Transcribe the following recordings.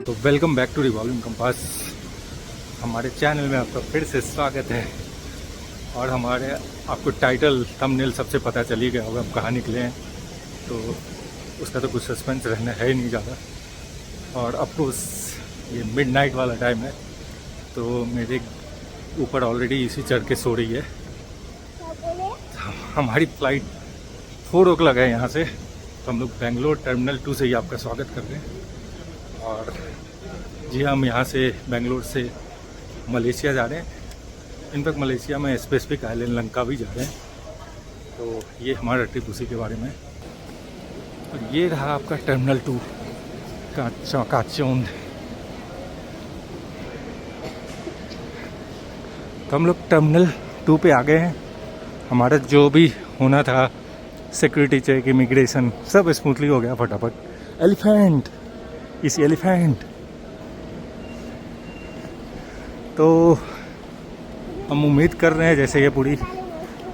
तो welcome back to revolving compass. हमारे channel में आपका फिर से स्वागत है। और हमारे आपको टाइटल थंबनेल सबसे पता चल ही गया होगा हम कहाँ निकले हैं, तो उसका तो कुछ सस्पेंस रहना है ही नहीं ज़्यादा। और अफकोर्स ये मिडनाइट वाला टाइम है, तो मेरे ऊपर ऑलरेडी इसी चढ़ के सो रही है। हमारी फ़्लाइट 4 o'clock है यहाँ से, तो हम लोग बेंगलोर टर्मिनल 2 से ही आपका स्वागत कर रहे हैं। और जी हम यहाँ से बेंगलोर से मलेशिया जा रहे हैं। इनफैक्ट मलेशिया में स्पेसिफिक आइलैंड लंका भी जा रहे हैं। तो ये हमारा ट्रिप उसी के बारे में। और ये रहा आपका टर्मिनल 2 का काचौंध। तो हम लोग टर्मिनल 2 पे आ गए हैं। हमारा जो भी होना था, सिक्योरिटी चेक, इमिग्रेशन, सब स्मूथली हो गया फटाफट। एलिफेंट, इसी एलिफेंट। तो हम उम्मीद कर रहे हैं जैसे ये पूरी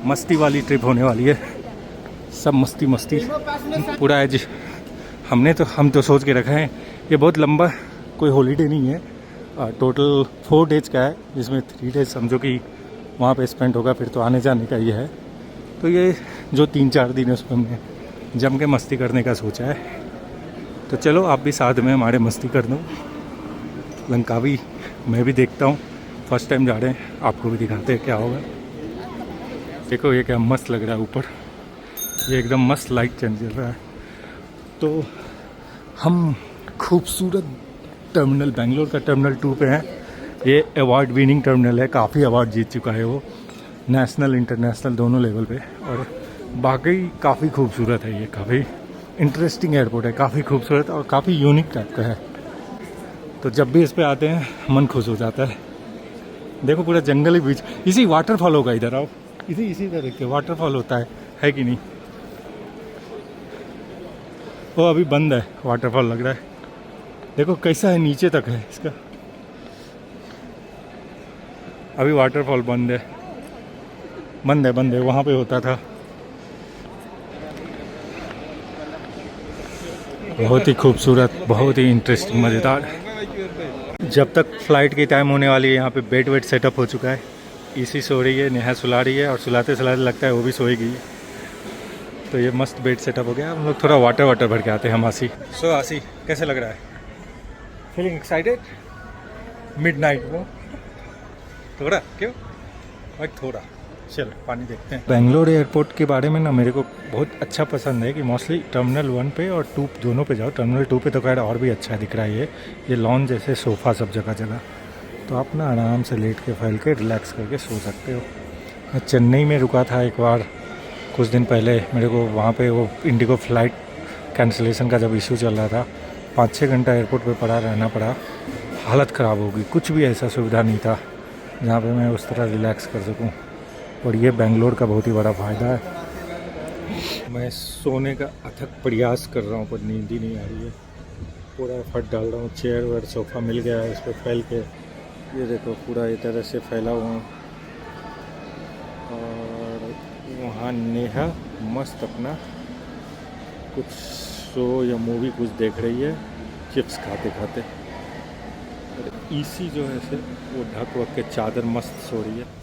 मस्ती वाली ट्रिप होने वाली है। सब मस्ती मस्ती पूरा एज हम तो सोच के रखे हैं। ये बहुत लंबा कोई हॉलीडे नहीं है, टोटल 4 days का है, जिसमें 3 days समझो कि वहाँ पे स्पेंड होगा, फिर तो आने जाने का ये है। तो ये जो 3-4 दिन है उसमें हमने जम के मस्ती करने का सोचा है। तो चलो आप भी साथ में हमारे मस्ती कर दो। लंकावी मैं भी देखता हूँ, फर्स्ट टाइम जा रहे हैं, आपको भी दिखाते हैं क्या होगा। देखो ये क्या मस्त लग रहा है ऊपर, ये एकदम मस्त लाइट चल रहा है। तो हम खूबसूरत टर्मिनल, बेंगलोर का टर्मिनल 2 पे हैं। ये अवार्ड विनिंग टर्मिनल है, काफ़ी अवार्ड जीत चुका है वो, नेशनल इंटरनेशनल दोनों लेवल पे। और बाकी काफ़ी खूबसूरत है, ये काफ़ी इंटरेस्टिंग एयरपोर्ट है, काफ़ी खूबसूरत और काफ़ी यूनिक टाइप का है। तो जब भी इस पे आते हैं मन खुश हो जाता है। देखो पूरा जंगल ही बीच, इसी वाटरफॉल होगा, इधर आओ, इसी तरह के वाटरफॉल होता है कि नहीं? वो अभी बंद है वाटरफॉल, लग रहा है। देखो कैसा है, नीचे तक है इसका, अभी वाटरफॉल बंद है, बंद है, वहाँ पे होता था। बहुत ही खूबसूरत, बहुत ही इंटरेस्टिंग, मज़ेदार। जब तक फ़्लाइट की टाइम होने वाली है, यहाँ पे बेड वेड सेटअप हो चुका है। इसी सो रही है, नेहा सुला रही है, और सुलाते सुलाते लगता है वो भी सोएगी। तो ये मस्त बेड सेटअप हो गया। हम लोग थोड़ा वाटर भर के आते हैं हम। आसी, सो आसी कैसे लग रहा है? Feeling excited? मिडनाइट वो थोड़ा क्यों भाई, थोड़ा चलो पानी देखते हैं। बेंगलोर एयरपोर्ट के बारे में ना मेरे को बहुत अच्छा पसंद है कि मोस्टली टर्मिनल 1 पे और 2 दोनों पे जाओ। टर्मिनल 2 पे तो खैर और भी अच्छा दिख रहा है, ये लॉन जैसे सोफ़ा सब जगह, तो आप ना आराम से लेट के फैल के रिलैक्स करके सो सकते हो। मैं चेन्नई में रुका था एक बार कुछ दिन पहले। मेरे को वहाँ पे वो इंडिगो फ़्लाइट कैंसिलेशन का जब इशू चल रहा था, 5-6 घंटा एयरपोर्ट पे रहना पड़ा। हालत ख़राब हो गई, कुछ भी ऐसा सुविधा नहीं था जहाँ पे मैं उस तरह रिलैक्स कर सकूँ। और ये बेंगलोर का बहुत ही बड़ा फ़ायदा है। मैं सोने का अथक प्रयास कर रहा हूँ पर नींद ही नहीं आ रही है। पूरा एफर्ट डाल रहा हूँ, चेयर वेयर सोफ़ा मिल गया है, इस पर फैल के, ये देखो पूरा इस तरह से फैला हुआ हूँ। और वहाँ नेहा मस्त अपना कुछ शो या मूवी कुछ देख रही है, चिप्स खाते खाते। और ईसी जो है से वो ढक वक के चादर मस्त सो रही है।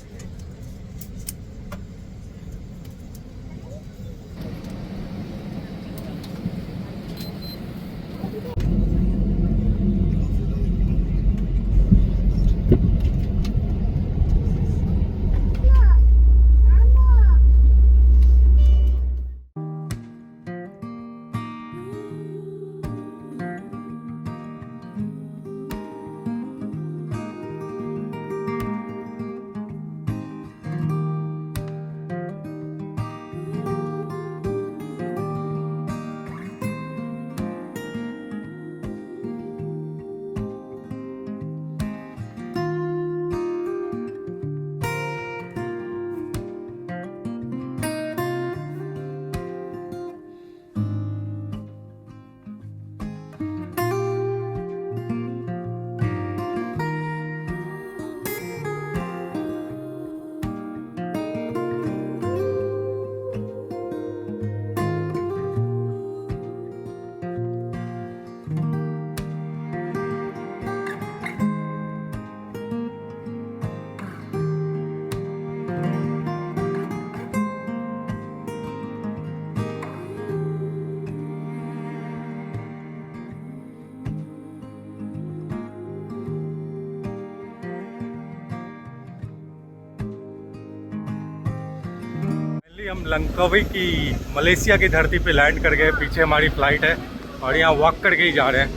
हम लंकावी की मलेशिया की धरती पे लैंड कर गए। पीछे हमारी फ़्लाइट है और यहाँ वॉक करके ही जा रहे हैं।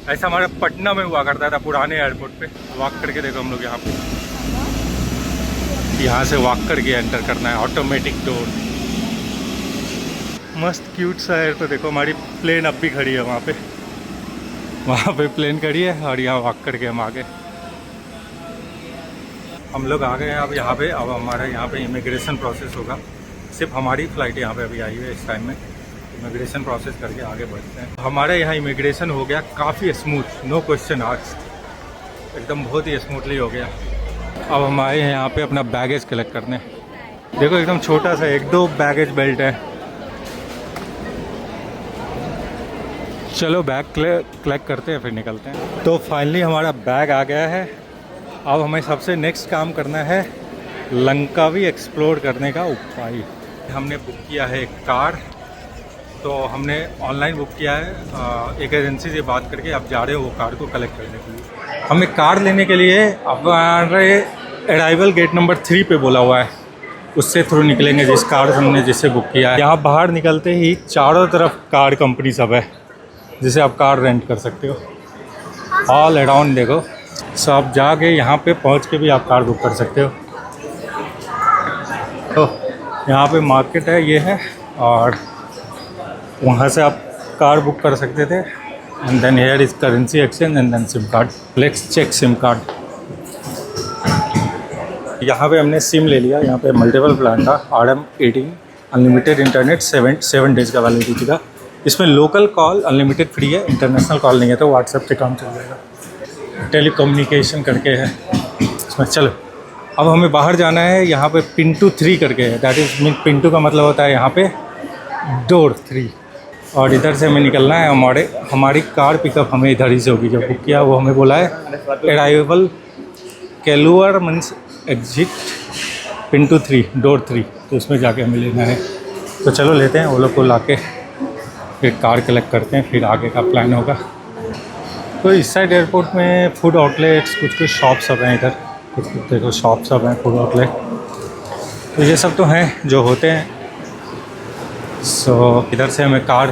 ऐसा हमारा पटना में हुआ करता था पुराने एयरपोर्ट पे। वॉक करके देखो हम लोग यहाँ पे, यहाँ से वॉक करके एंटर करना है, ऑटोमेटिक डोर। मस्त क्यूट सा है। तो देखो हमारी प्लेन अब भी खड़ी है वहाँ पे प्लेन खड़ी है और यहाँ वॉक करके हम आ गए। हम लोग आ गए हैं अब यहाँ पे। अब हमारा यहाँ पे इमिग्रेशन प्रोसेस होगा। सिर्फ हमारी फ़्लाइट यहाँ पे अभी आई हुई है इस टाइम में। इमिग्रेशन प्रोसेस करके आगे बढ़ते हैं। हमारे यहाँ इमिग्रेशन हो गया काफ़ी स्मूथ, नो क्वेश्चन आस्क्ड, एकदम बहुत ही स्मूथली हो गया। अब हम आए हैं यहाँ पे अपना बैगेज कलेक्ट करने। देखो एकदम छोटा सा 1-2 बैगेज बेल्ट है। चलो बैग कलेक्ट करते हैं फिर निकलते हैं। तो फाइनली हमारा बैग आ गया है। अब हमें सबसे नेक्स्ट काम करना है लंकावी एक्सप्लोर करने का उपाय। हमने बुक किया है एक कार। तो हमने ऑनलाइन बुक किया है एक एजेंसी से बात करके। अब जा रहे हो वो कार को कलेक्ट करने के लिए। हमें कार लेने के लिए अब हमारे अराइवल गेट नंबर 3 पे बोला हुआ है, उससे थ्रू निकलेंगे जिस कार हमने जिससे बुक किया है। यहाँ बाहर निकलते ही चारों तरफ कार कंपनी सब है जिसे आप कार रेंट कर सकते हो। ऑल अराउंड देखो, सो आप जाके यहाँ पे पहुँच के भी आप कार बुक कर सकते हो। तो यहाँ पे मार्केट है, ये है, और वहाँ से आप कार बुक कर सकते थे। And then here is currency exchange and then SIM card. Let's check SIM card. यहाँ पे हमने सिम ले लिया। यहाँ पे मल्टीपल प्लान था, RM18 अनलिमिटेड इंटरनेट 7 डेज़ का वैलिडिटी का। इसमें लोकल कॉल अनलिमिटेड फ्री है, इंटरनेशनल कॉल नहीं है, तो व्हाट्सएप से काम चल जाएगा। टेलीकम्युनिकेशन करके है इसमें। चलो अब हमें बाहर जाना है। यहाँ पे पिंटू 3 करके है, दैट इज़ मीन पिंटू का मतलब होता है यहाँ पे डोर 3। और इधर से हमें निकलना है। हमारी कार पिकअप हमें इधर ही से होगी। जो बुक किया वो हमें बोला है अराइवल केलुअर मीन्स एग्जिट पिंटू 3 डोर 3। तो उसमें जाके हमें लेना है। तो चलो लेते हैं वो लोग को लाके, फिर कार कलेक्ट करते हैं, फिर आगे का प्लान होगा। तो इस साइड एयरपोर्ट में फूड आउटलेट्स कुछ शॉप सब हैं। इधर कुछ देखो शॉप सब हैं, फूड आउटलेट। तो ये सब तो हैं जो होते हैं। सो इधर से हमें कार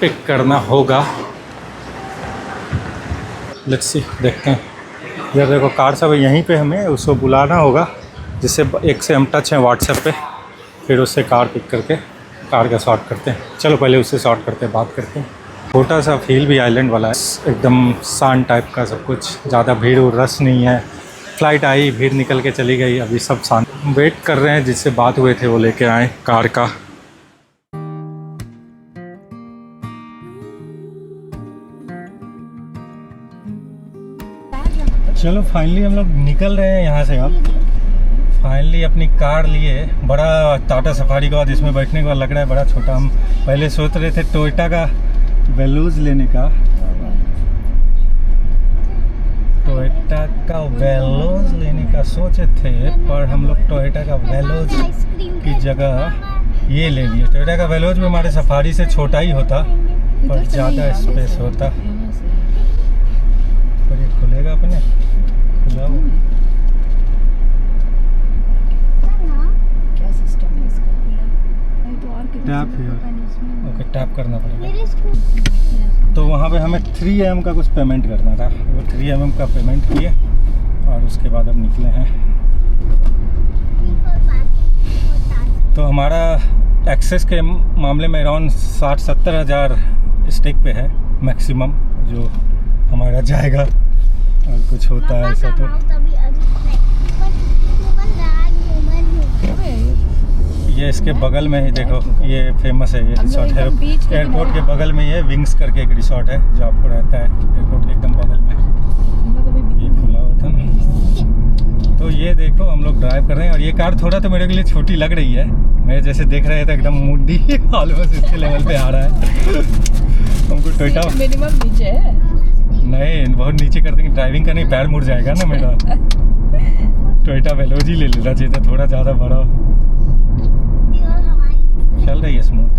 पिक करना होगा। लेट्स सी, देखते हैं। इधर देखो कार सब यहीं पे, हमें उसको बुलाना होगा, जिससे एक से हम टच हैं व्हाट्सएप पे, फिर उससे कार पिक करके कार का सॉर्ट करते हैं। चलो पहले उससे सॉर्ट करते हैं, बात करते हैं। छोटा सा फील भी आइलैंड वाला है, एकदम शांत टाइप का सब कुछ, ज़्यादा भीड़ और रश नहीं है। फ़्लाइट आई, भीड़ निकल के चली गई, अभी सब शांत। वेट कर रहे हैं जिससे बात हुए थे वो लेके आए कार का। चलो फाइनली हम लोग निकल रहे हैं यहाँ से। अब फाइनली अपनी कार लिए। बड़ा टाटा सफारी का, जिसमें बैठने का लग रहा है बड़ा छोटा। हम पहले सोच रहे थे टोयोटा का वेलोज लेने का, सोचे थे, पर हम लोग टोयोटा का वेलोज की जगह ये ले लिए। टोयोटा का वेलोज में हमारे सफारी से छोटा ही होता, पर ज़्यादा स्पेस होता। और ये खुलेगा अपने, खुला हुआ। टैप है, ओके टैप करना पड़ेगा। तो वहाँ पे हमें 3 AM का कुछ पेमेंट करना था। वो 3 MM का पेमेंट किए और उसके बाद अब निकले हैं। तो हमारा एक्सेस के मामले में अराउंड 60-70 हज़ार स्टेक पे है मैक्सिमम जो हमारा जाएगा। और कुछ होता है ऐसा तो ये इसके बगल में ही देखो, ये फेमस है, ये रिसोर्ट है एयरपोर्ट के बगल में। ये विंग्स करके एक रिसोर्ट है जो आपको रहता है एयरपोर्ट के एकदम बगल में। ये खुला हुआ था ना। तो ये देखो हम लोग ड्राइव कर रहे हैं। और ये कार थोड़ा तो मेरे के लिए छोटी लग रही है। मेरे जैसे देख रहे थे एकदम मुंडी ऑलमोस्ट इसके लेवल पे आ रहा है। हमको टोयोटा मिनिमम नीचे है, नहीं बहुत नीचे कर देंगे। ड्राइविंग करने पैर मुड़ जाएगा ना मेरा। टोयोटा वेलोज ही ले लेना चाहिए था, थोड़ा ज़्यादा बड़ा। चल रही है स्मूथ,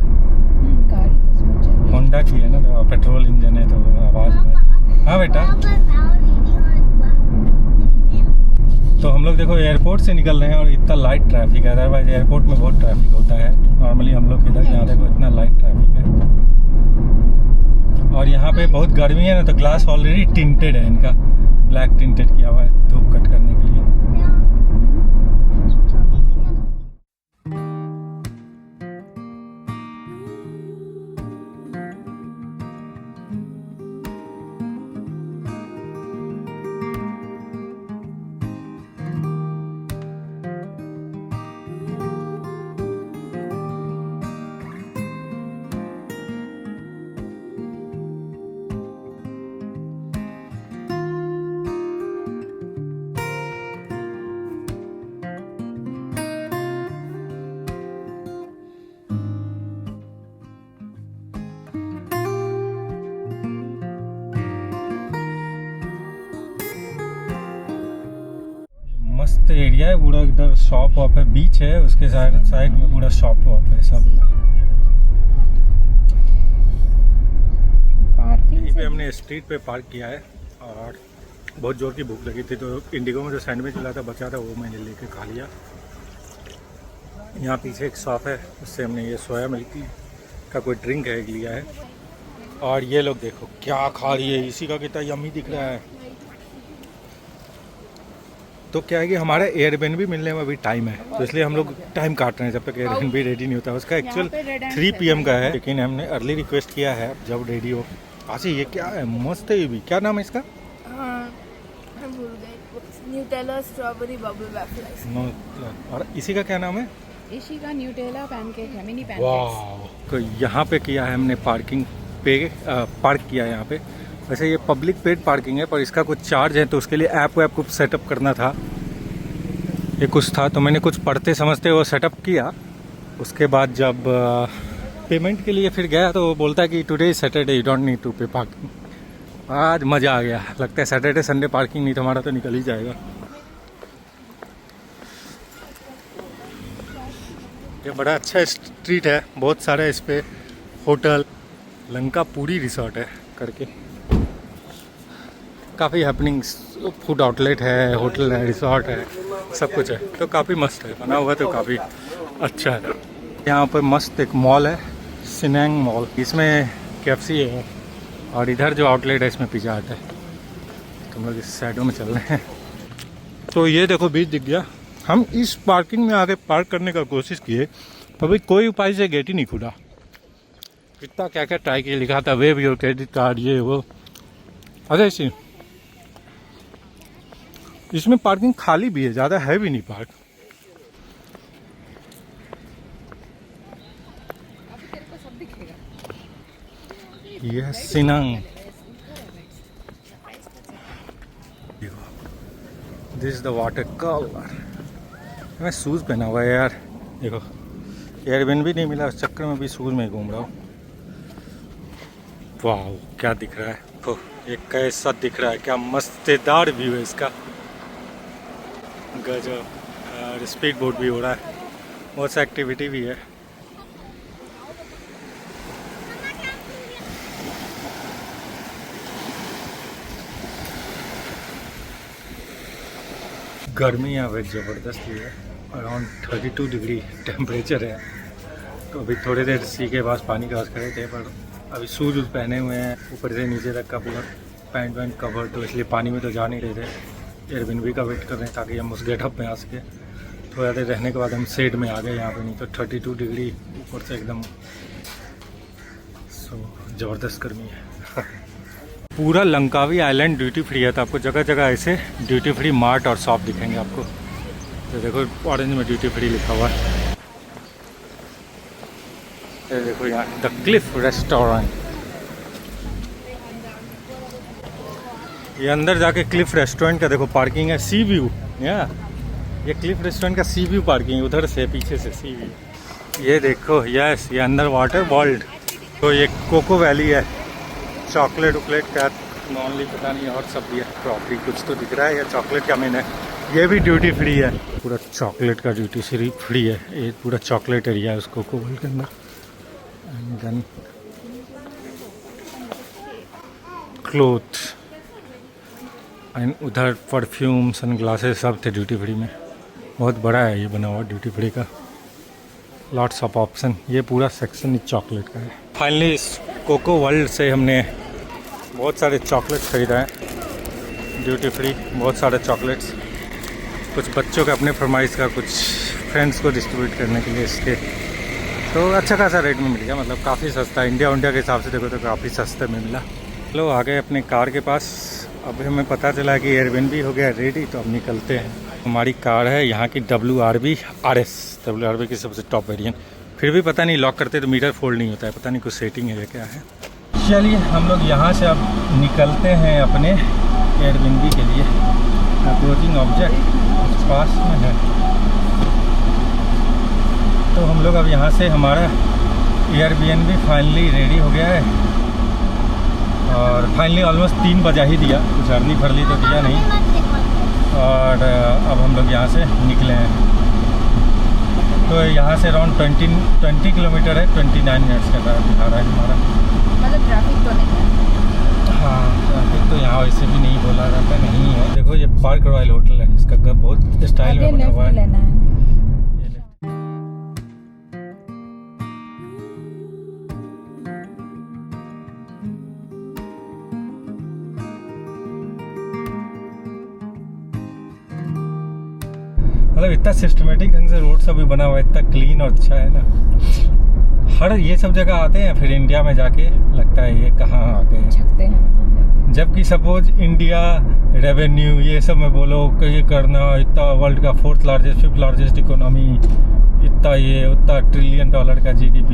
होंडा की है ना, तो पेट्रोल इंजन है तो आवाज़ में। हाँ बेटा तो हम लोग देखो एयरपोर्ट से निकल रहे हैं और इतना लाइट ट्रैफिक है, अदरवाइज एयरपोर्ट में बहुत ट्रैफिक होता है नॉर्मली। हम लोग इधर यहाँ देखो इतना लाइट ट्रैफिक है, और यहाँ पे बहुत गर्मी है ना, तो ग्लास ऑलरेडी टिंटेड है इनका, ब्लैक टिंटेड किया हुआ है धूप कट करने के लिए। मस्त एरिया है पूरा, इधर शॉप वॉप है, बीच है उसके साइड में पूरा शॉप वॉप है सब। यहीं पे हमने स्ट्रीट पे पार्क किया है, और बहुत जोर की भूख लगी थी तो इंडिगो में जो सैंडविच मिला था बचा था वो मैंने लेके खा लिया। यहाँ पीछे एक शॉप है, उससे हमने ये सोया मिल्क का कोई ड्रिंक है लिया है। और ये लोग देखो क्या खा रही है, इसी का कितना यम्मी दिख रहा है। तो क्या है कि हमारा एयरबेनबी मिलने में अभी टाइम है, तो इसलिए हम लोग टाइम काट रहे हैं जब तक एयरबेनबी रेडी नहीं होता। उसका एक्चुअल 3 PM का है, लेकिन हमने अर्ली रिक्वेस्ट किया है जब रेडी हो। आशी ये क्या है, मस्त है ये भी, क्या नाम है इसका? Nutella strawberry bubble wafer. और इसी का क्या नाम है? इसी का न्यूटेला पैनकेक है, मिनी पैनकेक। वाह, तो यहाँ पे किया है हमने पार्किंग पे, पार्क किया है यहाँ पे। वैसे ये पब्लिक पेड पार्किंग है, पर इसका कुछ चार्ज है, तो उसके लिए ऐप वैप कुछ सेटअप करना था, ये कुछ था, तो मैंने कुछ पढ़ते समझते वो सेटअप किया। उसके बाद जब पेमेंट के लिए फिर गया तो वो बोलता है कि today Saturday you don't need to pay parking. आज मज़ा आ गया, लगता है सैटरडे संडे पार्किंग नहीं तो हमारा तो निकल ही जाएगा। ये बड़ा अच्छा स्ट्रीट है, बहुत सारे इस पे होटल, लंकापुरी रिसोर्ट है करके, काफ़ी हैपनिंग्स, फूड आउटलेट है, होटल है, रिसोर्ट है, सब कुछ है, तो काफ़ी मस्त है, बना हुआ तो काफ़ी अच्छा है। यहाँ पर मस्त एक मॉल है, सिनेंग मॉल, इसमें KFC है, और इधर जो आउटलेट है इसमें पिज़्ज़ा हट है। तो हम लोग इस साइडों में चल रहे हैं। तो ये देखो बीच दिख गया। हम इस पार्किंग में आके पार्क करने का कोशिश किए, अभी कोई उपाय से गेट ही नहीं खुला। कितना क्या क्या ट्राई किया, लिखा था वेव योर क्रेडिट कार्ड, ये वो। अच्छा इसी इसमें पार्किंग खाली भी है, ज़्यादा है भी नहीं पार्क। यह सिनंग, this is the water colour. मैं शूज़ पहना हुआ है यार, देखो एयरबेन भी नहीं मिला, उस चक्कर में भी शूज़ में घूम रहा हूँ। वाह क्या दिख रहा है, तो ये कैसा दिख रहा है, क्या मस्तेदार व्यू है इसका, गजब। और स्पीड बोट भी हो रहा है, बहुत सा एक्टिविटी भी है। गर्मी यहाँ पे ज़बरदस्त ही है, अराउंड 32 डिग्री टेम्परेचर है। तो अभी थोड़ी देर सी के पास पानी क्रॉस करे थे, पर अभी शूज़ पहने हुए हैं, ऊपर से नीचे तक का पूरा पैंट वैंट कवर, तो इसलिए पानी में तो जा नहीं रहे थे। एयरबेनबी का वेट कर रहे हैं ताकि हम उस गेटअप में आ सके। थोड़ा देर रहने के बाद हम शेड में आ गए यहाँ पे, नहीं तो 32 डिग्री ऊपर से एकदम ज़बरदस्त गर्मी है। पूरा लंकावी आइलैंड ड्यूटी फ्री है, तो आपको जगह जगह ऐसे ड्यूटी फ्री मार्ट और शॉप दिखेंगे आपको। तो देखो ऑरेंज में ड्यूटी फ्री लिखा हुआ है, ये देखो यहाँ द क्लिफ रेस्टोरेंट। ये अंदर जाके क्लिफ रेस्टोरेंट का देखो पार्किंग है, सी व्यू। ये क्लिफ रेस्टोरेंट का सी व्यू पार्किंग, उधर से पीछे से सी व्यू। ये देखो यस, ये अंदर वाटर वर्ल्ड। तो ये कोको वैली है, चॉकलेट वॉकलेट का नॉनली पता नहीं, और सब भी है, प्रॉपर्टी कुछ तो दिख रहा है, या चॉकलेट का मैंने, ये भी ड्यूटी फ्री है, पूरा चॉकलेट का ड्यूटी फ्री है। ये पूरा चॉकलेट एरिया है उस कोको वर्ल्ड के अंदर। एंड देन क्लोथ, एंड उधर परफ्यूम सनग्लासेस सब थे ड्यूटी फ्री में। बहुत बड़ा है ये बना हुआ ड्यूटी फ्री का, लॉट्स ऑफ ऑप्शन। ये पूरा सेक्शन ही चॉकलेट का है। फाइनली इस कोको वर्ल्ड से हमने बहुत सारे चॉकलेट्स खरीदा है ड्यूटी फ्री, बहुत सारे चॉकलेट्स, कुछ बच्चों के अपने फरमाइश का, कुछ फ्रेंड्स को डिस्ट्रीब्यूट करने के लिए इसके। तो अच्छा खासा रेट में मिल गया, मतलब काफ़ी सस्ता, इंडिया के हिसाब से देखो तो काफ़ी सस्ते में मिला। चलो आ गए अपने कार के पास। अब हमें पता चला कि एयरबीएनबी हो गया रेडी, तो अब निकलते हैं। हमारी कार है यहाँ की WRV RS, WRV की सबसे टॉप वेरिएंट। फिर भी पता नहीं, लॉक करते तो मीटर फोल्ड नहीं होता है, पता नहीं कुछ सेटिंग है या क्या है। चलिए हम लोग यहाँ से अब निकलते हैं अपने एयरबीएनबी के लिए। अप्रोचिंग ऑब्जेक्ट पास में है, तो हम लोग अब यहाँ से, हमारा एयरबीएनबी फाइनली रेडी हो गया है। और फाइनली ऑलमोस्ट 3 बजा ही दिया, कुछ अर्ली फर्ली तो दिया नहीं। और अब हम लोग यहाँ से निकले हैं। तो यहाँ से अराउंड 20 किलोमीटर है, 29 मिनट्स का दिखा रहा है हमारा। मतलब ट्रैफिक तो नहीं है? हाँ, ट्रैफिक तो यहाँ वैसे भी नहीं बोला जाता, नहीं है। देखो ये पार्क रॉयल होटल है, इसका घर बहुत स्टाइल में बना हुआ है। लेना है। मतलब इतना सिस्टमेटिक ढंग से रोड सब भी बना हुआ है, इतना क्लीन और अच्छा है ना। हर ये सब जगह आते हैं, फिर इंडिया में जाके लगता है ये कहाँ आ गए, छकते हैं। जबकि सपोज इंडिया रेवेन्यू ये सब में बोलो कि ये करना, इतना वर्ल्ड का 4th largest 5th largest economy, इतना ये उतना $1 ट्रिलियन का GDP।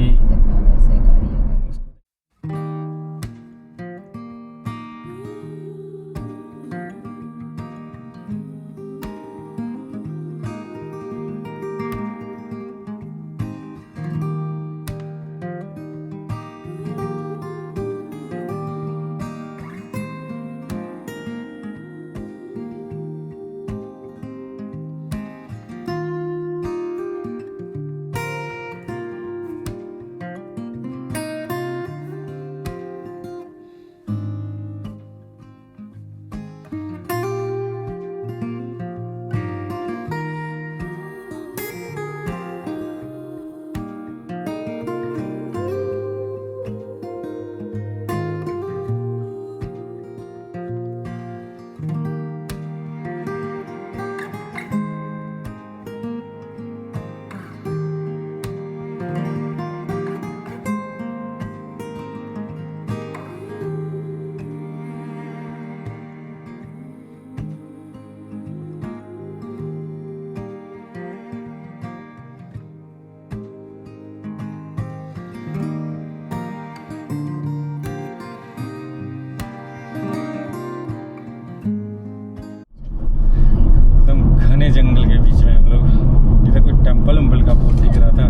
घने जंगल के बीच में हम लोग, इधर कोई टेम्पल उम्पल का बोर्ड दिख रहा था।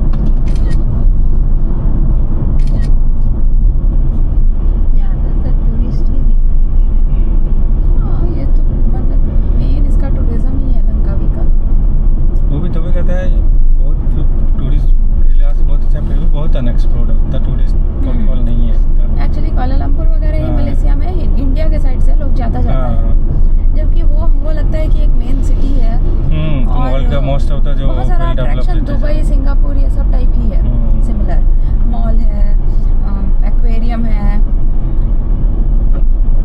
ज़्यादातर टूरिस्ट ही दिखाई दे रहे हैं। हाँ, ये तो मतलब मेन इसका टूरिज्म ही है लंकावी का। वो भी तो भी कहता है बहुत टूरिस्ट के लिहाज से बहुत अच्छा, फिर भी बहुत अनएक्सप्लोर्ड है, उतना टूरिस्ट कंट्रोल नहीं है इसका। एक्चुअली कुआलालंपुर वगैरह ही मलेशिया में, इंडिया के साइड से लोग ज़्यादा जाते हैं, जबकि वो हमको लगता है कि एक मेन सिटी है। वर्ल्ड का मोस्ट ऑफ द जो बहुत सारा अट्रैक्शन, दुबई, सिंगापुर, ये सब टाइप ही है। सिमिलर मॉल है, एक्वेरियम है,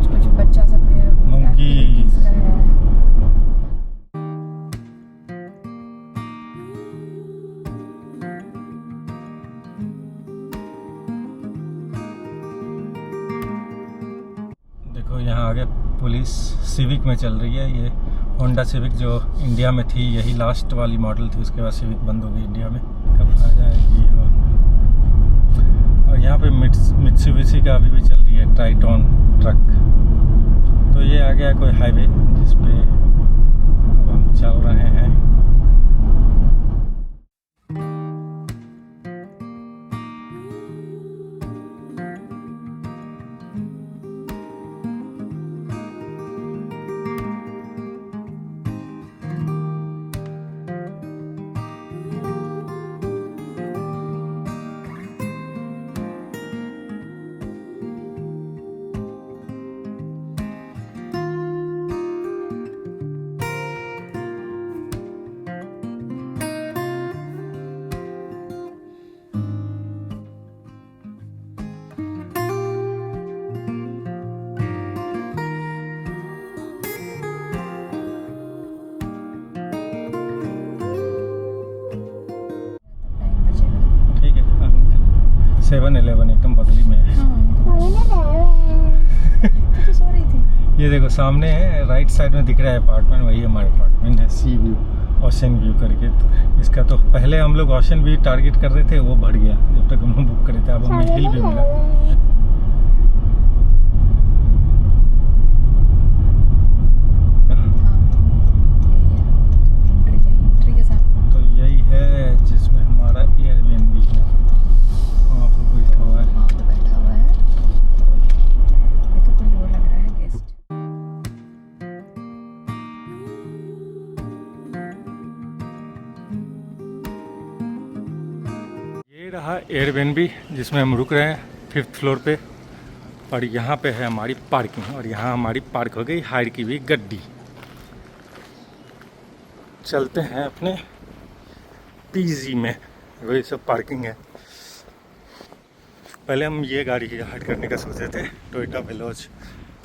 कुछ बच्चा सब मंकीज का है। देखो यहाँ आगे पुलिस सिविक में चल रही है। ये होंडा सिविक जो इंडिया में थी, यही लास्ट वाली मॉडल थी, उसके बाद सिविक बंद हो गई इंडिया में, कब आ जाएगी। और यहाँ पे मित्सुबिशी का अभी भी चल रही है ट्राइटॉन ट्रक। तो ये आ गया कोई हाईवे जिस पे अब हम चल रहे हैं। 7-Eleven एकदम बगली में है। तो सो रही थी। ये देखो सामने है, राइट साइड में दिख रहा है अपार्टमेंट, वही हमारे अपार्टमेंट है, सी व्यू, ओशन व्यू करके। तो इसका तो पहले हम लोग ओशन व्यू टारगेट कर रहे थे, वो बढ़ गया जब तक हम बुक करे थे, अब हमें हिल व्यू मिला। एंट्री के साथ तो यही है जिसमें हमारा एयरबीएनबी है, वहाँ पर बैठा हुआ है। वहाँ पे बैठा हुआ है। ये तो कोई और लग रहा है गेस्ट। ये रहा एयरबीएनबी जिसमें हम रुक रहे हैं 5th फ्लोर पे, और यहाँ पे है हमारी पार्किंग, और यहाँ हमारी पार्क हो गई हायर की हुई गड्डी। चलते हैं अपने पीजी में, वही सब पार्किंग है। पहले हम ये गाड़ी हायर करने का सोचे थे, टोयोटा वेलोज,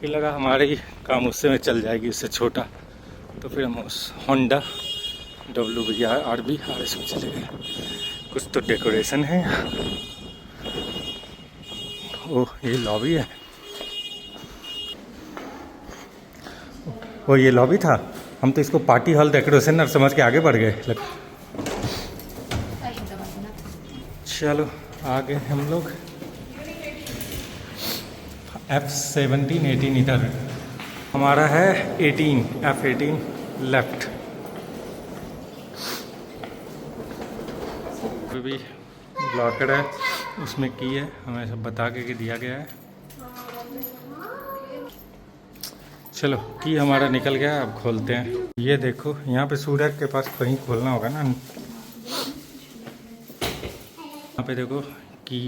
फिर लगा हमारे ही काम उससे में चल जाएगी, उससे छोटा, तो फिर हम उस होंडा WRV RS में चले गए। कुछ तो डेकोरेशन है। ओह, ये लॉबी है। वो ये लॉबी था, हम तो इसको पार्टी हॉल डेकोरेशन समझ के आगे बढ़ गए। चलो आगे हम लोग F17 18 इधर, हमारा है 18 F18 लेफ्ट। भी ब्लॉकेड है, उसमें की है, हमें सब बता के दिया गया है। चलो की हमारा निकल गया, अब खोलते हैं। ये देखो यहाँ पे सूरज के पास कहीं खोलना होगा ना, यहाँ पे देखो की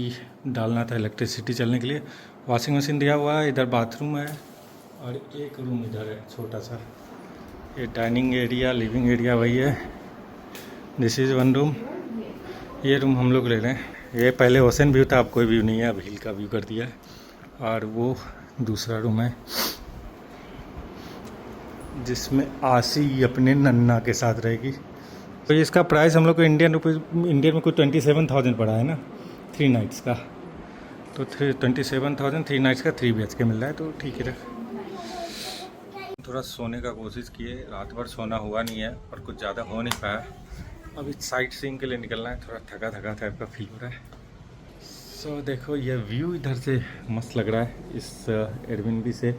डालना था इलेक्ट्रिसिटी चलने के लिए। वॉशिंग मशीन दिया हुआ है, इधर बाथरूम है, और एक रूम इधर है छोटा सा। ये डाइनिंग एरिया, लिविंग एरिया वही है। This is one room. ये रूम हम लोग ले रहे हैं। ये पहले ओशन व्यू था, अब कोई व्यू नहीं है, अब हिल का व्यू कर दिया है। और वो दूसरा रूम है जिसमें आसी अपने नन्ना के साथ रहेगी। तो इसका प्राइस हम लोग को इंडियन में कोई 27,000 पड़ा है ना 3 नाइट्स का। तो 27,000 3 नाइट्स का 3 BHK मिल रहा है, तो ठीक है। थोड़ा सोने का कोशिश किए, रात भर सोना हुआ नहीं है और कुछ ज़्यादा हो नहीं पाया। अभी साइट सीइंग के लिए निकलना है, थोड़ा थका थका टाइप का फील हो रहा है। सो देखो ये व्यू इधर से मस्त लग रहा है इस एयरबीएनबी से।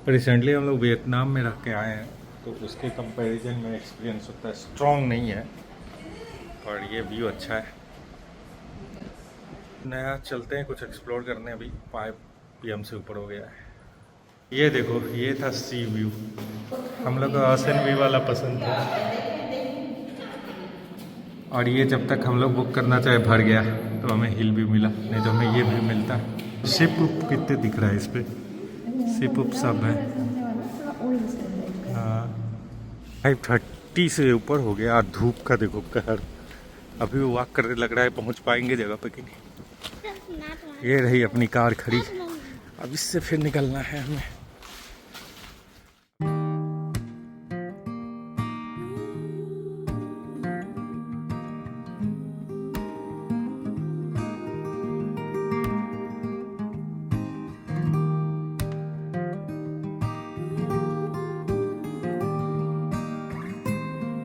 रिसेंटली हम लोग वियतनाम में रह के आए हैं, तो उसके कंपैरिजन में एक्सपीरियंस होता है स्ट्रॉन्ग नहीं है, और ये व्यू अच्छा है। नया चलते हैं कुछ एक्सप्लोर करने, अभी 5 PM से ऊपर हो गया है। ये देखो ये था सी व्यू, हम लोग को ओशन व्यू वाला पसंद था, और ये जब तक हम लोग बुक करना चाहे भर गया, तो हमें हिल व्यू मिला, नहीं तो हमें ये व्यू मिलता। शिप उप कितने दिख रहा है इस पर, शिप उप सब है। हाँ 5:30 से ऊपर हो गया, और धूप का देखो कहर। अभी वो वॉक करने लग रहा है पहुंच पाएंगे जगह पे कि नहीं। ये रही अपनी कार खड़ी, अब इससे फिर निकलना है हमें।